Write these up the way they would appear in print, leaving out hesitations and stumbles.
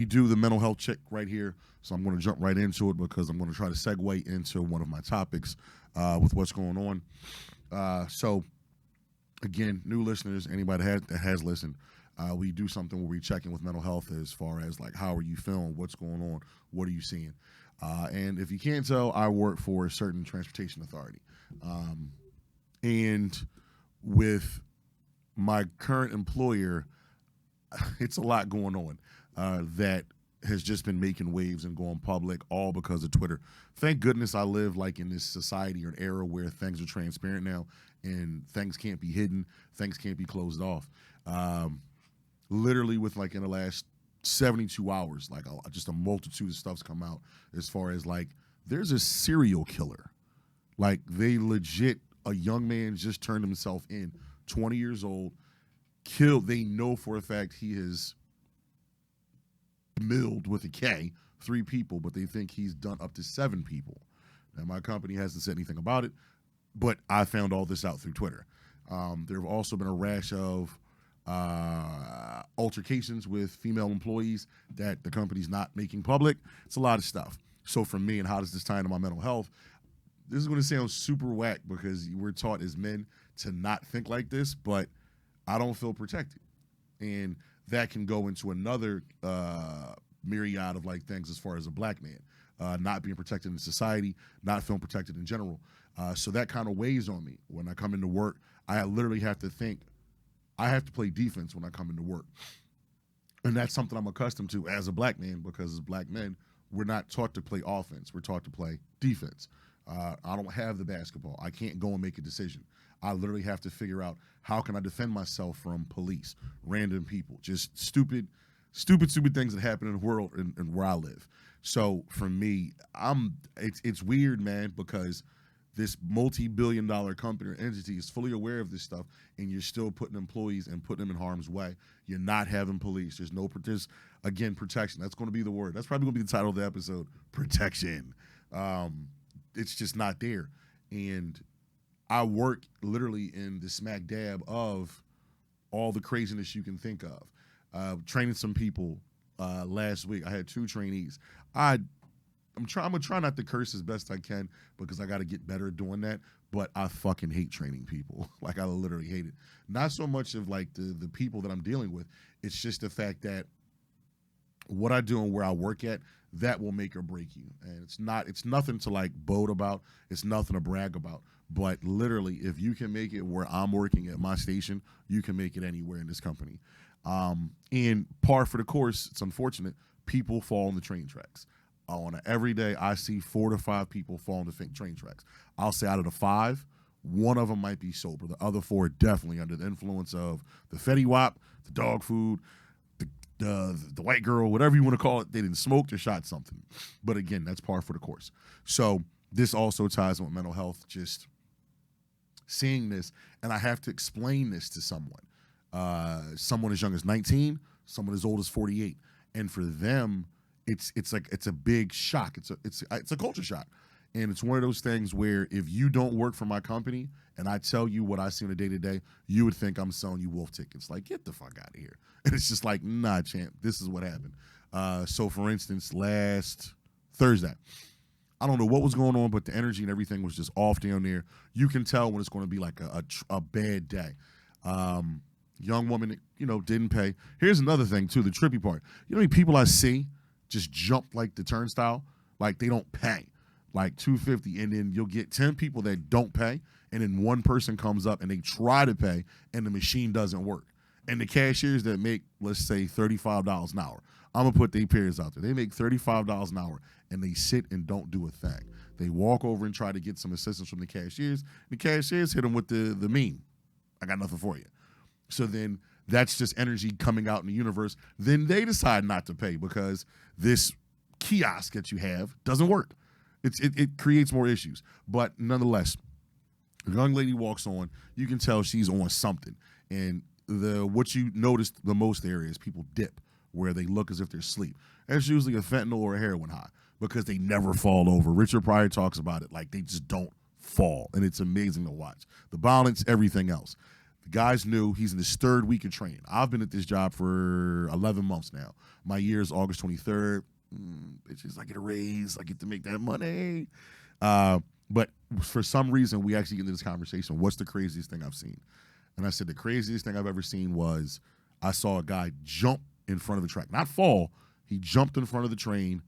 we do the mental health check right here. So I'm going to jump right into it because I'm going to try to segue into one of my topics with what's going on. So again, new listeners, anybody that has listened, we do something where we check in with mental health as far as like how are you feeling, what's going on, what are you seeing, and if you can't tell, I work for a certain transportation authority, and with my current employer, it's a lot going on that has just been making waves and going public all because of Twitter. Thank goodness I live like in this society or an era where things are transparent now and things can't be hidden, things can't be closed off. Literally with like in the last 72 hours, like just a multitude of stuff's come out as far as like there's a serial killer. Like they legit, a young man just turned himself in, 20 years old, killed. They know for a fact he has milled with a K 3 people, but they think he's done up to 7 people. Now my company hasn't said anything about it, but I found all this out through Twitter. There have also been a rash of altercations with female employees that the company's not making public. It's a lot of stuff. So for me, and how does this tie into my mental health? This is going to sound super whack because we're taught as men to not think like this, but I don't feel protected. And that can go into another myriad of like things as far as a black man, not being protected in society, not feeling protected in general. So that kind of weighs on me. When I come into work, I literally have to think, I have to play defense when I come into work. And that's something I'm accustomed to as a black man, because as black men, we're not taught to play offense. We're taught to play defense. I don't have the basketball. I can't go and make a decision. I literally have to figure out how can I defend myself from police, random people, just stupid things that happen in the world and where I live. So for me, it's weird, man, because this multi-billion-dollar company or entity is fully aware of this stuff, and you're still putting employees and putting them in harm's way. You're not having police. There's again, protection. That's going to be the word. That's probably going to be the title of the episode, protection. It's just not there. And I work literally in the smack dab of all the craziness you can think of. Training some people last week. I had 2 trainees. I'm gonna try not to curse as best I can because I got to get better at doing that. But I fucking hate training people. Like I literally hate it. Not so much of like the people that I'm dealing with. It's just the fact that what I do and where I work at, that will make or break you. And it's nothing to like boast about. It's nothing to brag about. But literally, if you can make it where I'm working at my station, you can make it anywhere in this company. And par for the course, it's unfortunate, people fall on the train tracks. On an everyday, I see 4 to 5 people fall on the train tracks. I'll say out of the 5, 1 of them might be sober. The other 4 are definitely under the influence of the Fetty Wap, the dog food, the white girl, whatever you want to call it. They didn't smoke or shot something. But again, that's par for the course. So this also ties in with mental health, just seeing this, and I have to explain this to someone. Someone as young as 19, someone as old as 48. And for them, it's a big shock. It's a culture shock. And it's one of those things where if you don't work for my company and I tell you what I see on a day-to-day, you would think I'm selling you wolf tickets. Like, get the fuck out of here. And it's just like, nah, champ, this is what happened. So, for instance, last Thursday, I don't know what was going on, but the energy and everything was just off down there. You can tell when it's going to be like a bad day. Young woman, didn't pay. Here's another thing, too, the trippy part. You know how many people I see just jump like the turnstile? Like, they don't pay. Like $250, and then you'll get 10 people that don't pay, and then 1 person comes up and they try to pay, and the machine doesn't work. And the cashiers that make, let's say, $35 an hour, I'm going to put their peers out there. They make $35 an hour, and they sit and don't do a thing. They walk over and try to get some assistance from the cashiers. The cashiers hit them with the meme. I got nothing for you. So then that's just energy coming out in the universe. Then they decide not to pay because this kiosk that you have doesn't work. It creates more issues. But nonetheless, a young lady walks on. You can tell she's on something. And what you notice the most there is people dip where they look as if they're asleep. That's usually a fentanyl or a heroin high because they never fall over. Richard Pryor talks about it like they just don't fall. And it's amazing to watch. The balance, everything else. The guy's new. He's in his 3rd week of training. I've been at this job for 11 months now. My year is August 23rd. Bitches, I get a raise. I get to make that money. But for some reason, we actually get into this conversation. What's the craziest thing I've seen? And I said the craziest thing I've ever seen was I saw a guy jump in front of the track. Not fall. He jumped in front of the train.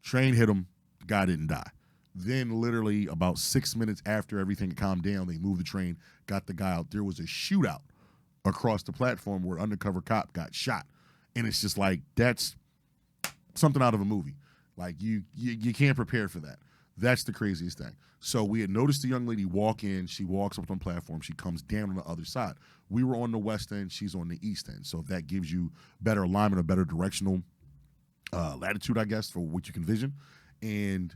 Train hit him. The guy didn't die. Then literally about 6 minutes after everything calmed down, they moved the train, got the guy out. There was a shootout across the platform where an undercover cop got shot. And it's just like, that's something out of a movie. Like, you can't prepare for that. That's the craziest thing. So we had noticed the young lady walk in. She walks up on the platform. She comes down on the other side. We were on the west end. She's on the east end. So if that gives you better alignment, a better directional latitude, I guess, for what you can vision. And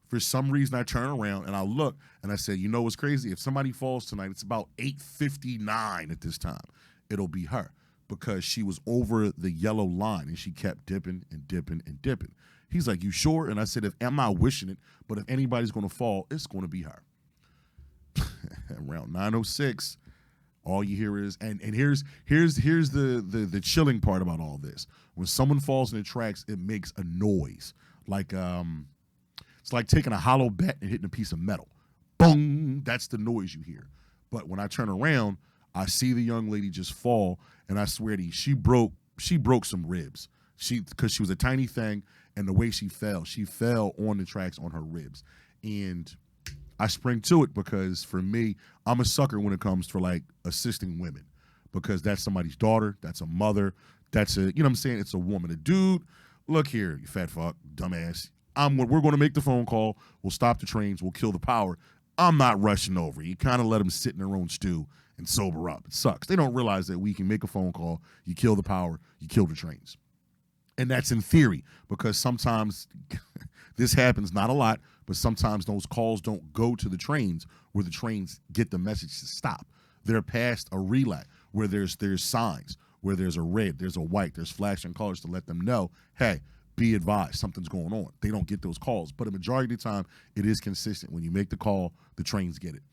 for some reason, I turn around and I look and I say, you know what's crazy? If somebody falls tonight, it's about 8:59 at this time. It'll be her, because she was over the yellow line and she kept dipping and dipping and dipping. He's like, you sure? And I said, I'm not wishing it, but if anybody's going to fall, it's going to be her. Around 9:06, all you hear is, and here's the chilling part about all this. When someone falls in the tracks, it makes a noise. Like, it's like taking a hollow bat and hitting a piece of metal. Boom! That's the noise you hear. But when I turn around, I see the young lady just fall, and I swear to you, she broke some ribs. Because she was a tiny thing, and the way she fell on the tracks on her ribs. And I spring to it because for me, I'm a sucker when it comes to like assisting women, because that's somebody's daughter, that's a mother, that's a, you know what I'm saying? It's a woman. A dude, look here, you fat fuck, dumbass. We're going to make the phone call. We'll stop the trains. We'll kill the power. I'm not rushing over. You kind of let them sit in their own stew and sober up. It sucks. They don't realize that we can make a phone call. You kill the power. You kill the trains. And that's in theory, because sometimes this happens, not a lot, but sometimes those calls don't go to the trains where the trains get the message to stop. They're past a relay where there's signs, where there's a red, there's a white, there's flashing colors to let them know, hey, be advised, something's going on. They don't get those calls. But a majority of the time, it is consistent. When you make the call, the trains get it.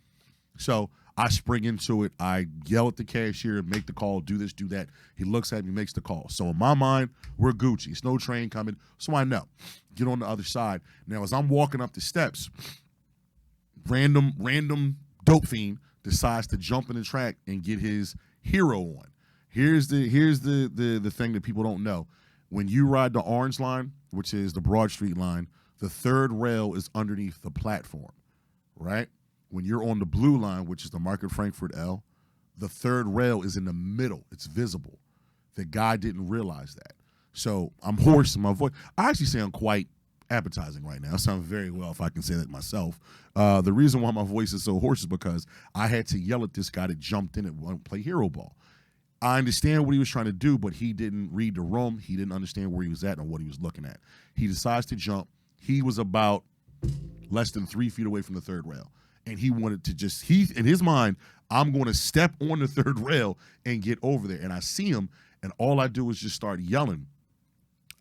So I spring into it. I yell at the cashier, make the call, do this, do that. He looks at me, makes the call. So in my mind, we're Gucci. It's no train coming. So I know. Get on the other side. Now, as I'm walking up the steps, random dope fiend decides to jump in the track and get his hero on. Here's the thing that people don't know. When you ride the orange line, which is the Broad Street line, the 3rd rail is underneath the platform, right? When you're on the blue line, which is the Market Frankfurt L, the 3rd rail is in the middle. It's visible. The guy didn't realize that. So I'm hoarse in my voice. I actually sound quite appetizing right now. I sound very well, if I can say that myself. The reason why my voice is so hoarse is because I had to yell at this guy that jumped in and play hero ball. I understand what he was trying to do, but he didn't read the room. He didn't understand where he was at and what he was looking at. He decides to jump. He was about less than 3 feet away from the 3rd rail. And he wanted to just, in his mind, I'm going to step on the 3rd rail and get over there. And I see him, and all I do is just start yelling.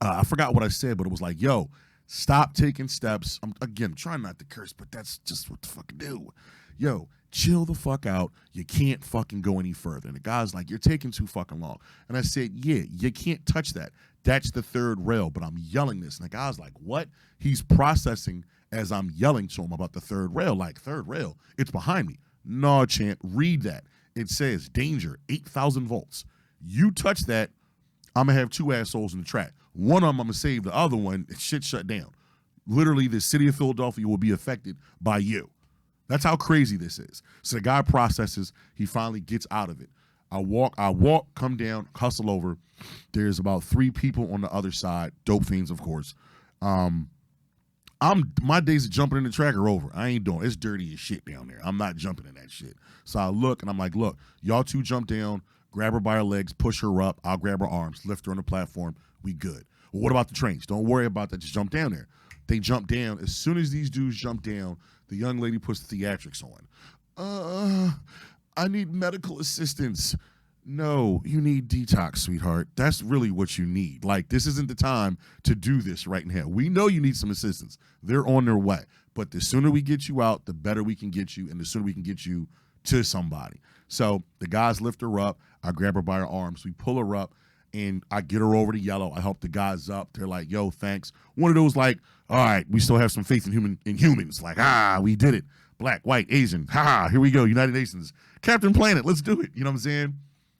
I forgot what I said, but it was like, yo, stop taking steps. I'm trying not to curse, but that's just what the fuck I do. Yo, chill the fuck out. You can't fucking go any further. And the guy's like, you're taking too fucking long. And I said, yeah, you can't touch that. That's the 3rd rail, but I'm yelling this. And the guy's like, what? He's processing as I'm yelling to him about the 3rd rail. Like, 3rd rail, it's behind me. No, champ, read that. It says, danger, 8,000 volts. You touch that, I'm going to have 2 assholes in the track. One of them, I'm going to save. The other one, shit shut down. Literally, the city of Philadelphia will be affected by you. That's how crazy this is. So the guy processes. He finally gets out of it. I walk, come down, hustle over. There's about 3 people on the other side. Dope fiends, of course. My days of jumping in the track are over. I ain't doing it. It's dirty as shit down there. I'm not jumping in that shit. So I look, and I'm like, look, y'all 2 jump down, grab her by her legs, push her up. I'll grab her arms, lift her on the platform. We good. Well, what about the trains? Don't worry about that. Just jump down there. They jump down. As soon as these dudes jump down, the young lady puts the theatrics on. I need medical assistance. No, you need detox, sweetheart. That's really what you need. Like, this isn't the time to do this right now. We know you need some assistance. They're on their way. But the sooner we get you out, the better we can get you, and the sooner we can get you to somebody. So the guys lift her up. I grab her by her arms. We pull her up, and I get her over to yellow. I help the guys up. They're like, yo, thanks. One of those like, all right, we still have some faith in humans. Like, we did it. Black, white, Asian. Here we go. United Nations. Captain Planet, let's do it. You know what I'm saying?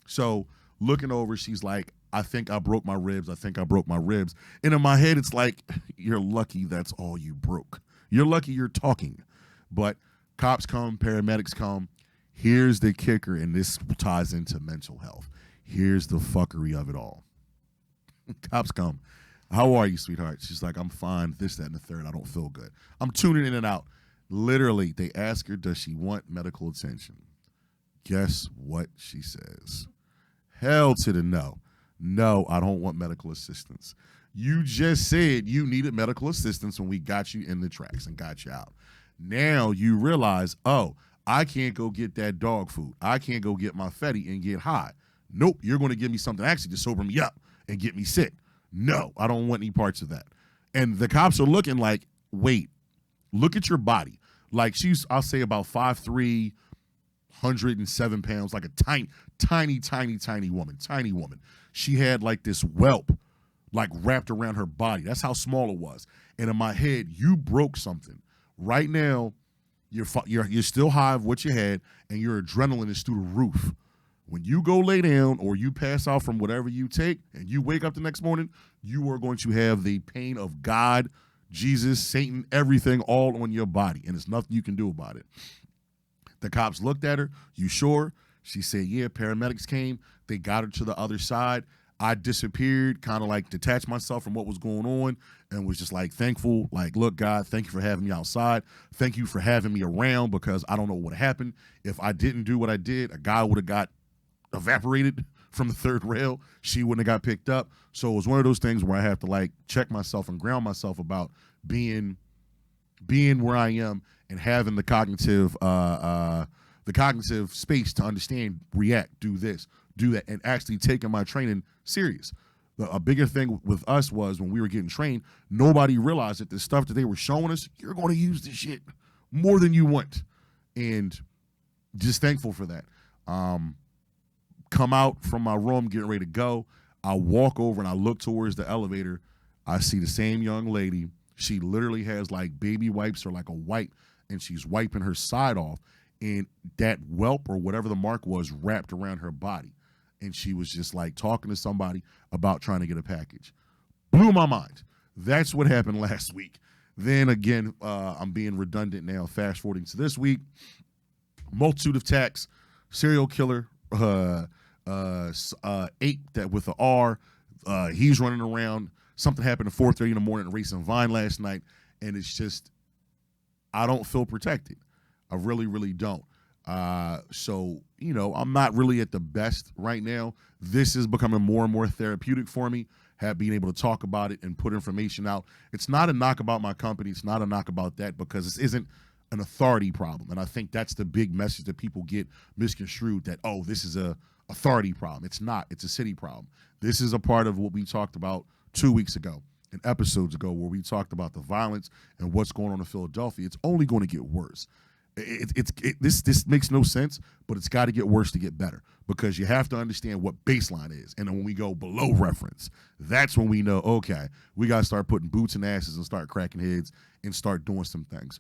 So looking over, she's like, I think I broke my ribs. I think I broke my ribs. And in my head, it's like, you're lucky that's all you broke. You're lucky you're talking. But cops come, paramedics come. Here's the kicker, and this ties into mental health. Here's the fuckery of it all. Cops come. How are you, sweetheart? She's like, I'm fine, this, that, and the third. I don't feel good. I'm tuning in and out. Literally, they ask her, does she want medical attention? Guess what she says? Hell to the no. No, I don't want medical assistance. You just said you needed medical assistance when we got you in the tracks and got you out. Now you realize, oh, I can't go get that dog food. I can't go get my Fetty and get high. Nope, you're going to give me something actually to sober me up and get me sick. No, I don't want any parts of that. And the cops are looking like, wait, look at your body. Like she's, I'll say about 5'3", 107 pounds, like a tiny woman. She had like this whelp like wrapped around her body. That's how small it was. And in my head, you broke something. Right now, you're still high of what you had, and your adrenaline is through the roof. When you go lay down or you pass out from whatever you take and you wake up the next morning, you are going to have the pain of God, Jesus, Satan, everything all on your body, and there's nothing you can do about it. The cops looked at her. You sure? She said, yeah, paramedics came. They got her to the other side. I disappeared, kind of like detached myself from what was going on and was just like thankful. Like, look, God, thank you for having me outside. Thank you for having me around because I don't know what would happen. If I didn't do what I did, a guy would have got evaporated from the third rail. She wouldn't have got picked up. So it was one of those things where I have to like check myself and ground myself about being where I am and having the cognitive space to understand, react, do this, do that, and actually taking my training serious. A bigger thing with us was when we were getting trained, nobody realized that the stuff that they were showing us, you're going to use this shit more than you want. And just thankful for that. Come out from my room, getting ready to go. I walk over and I look towards the elevator. I see the same young lady. She literally has like baby wipes or like a wipe, and she's wiping her side off. And that whelp or whatever the mark was wrapped around her body. And she was just like talking to somebody about trying to get a package. Blew my mind. That's what happened last week. Then again, I'm being redundant now, fast forwarding to this week. Multitude of attacks, serial killer, ape that with an R. He's running around. Something happened at 4:30 in the morning at Racing Vine last night. And it's just, I don't feel protected. I really, really don't. So, you know, I'm not really at the best right now. This is becoming more and more therapeutic for me, being able to talk about it and put information out. It's not a knock about my company. It's not a knock about that because this isn't an authority problem. And I think that's the big message that people get misconstrued that, oh, this is a authority problem. It's not. It's a city problem. This is a part of what we talked about 2 weeks ago and episodes ago where we talked about the violence and what's going on in Philadelphia. It's only going to get worse. This makes no sense, but it's got to get worse to get better because you have to understand what baseline is. And then when we go below reference, that's when we know, okay, we got to start putting boots in asses and start cracking heads and start doing some things.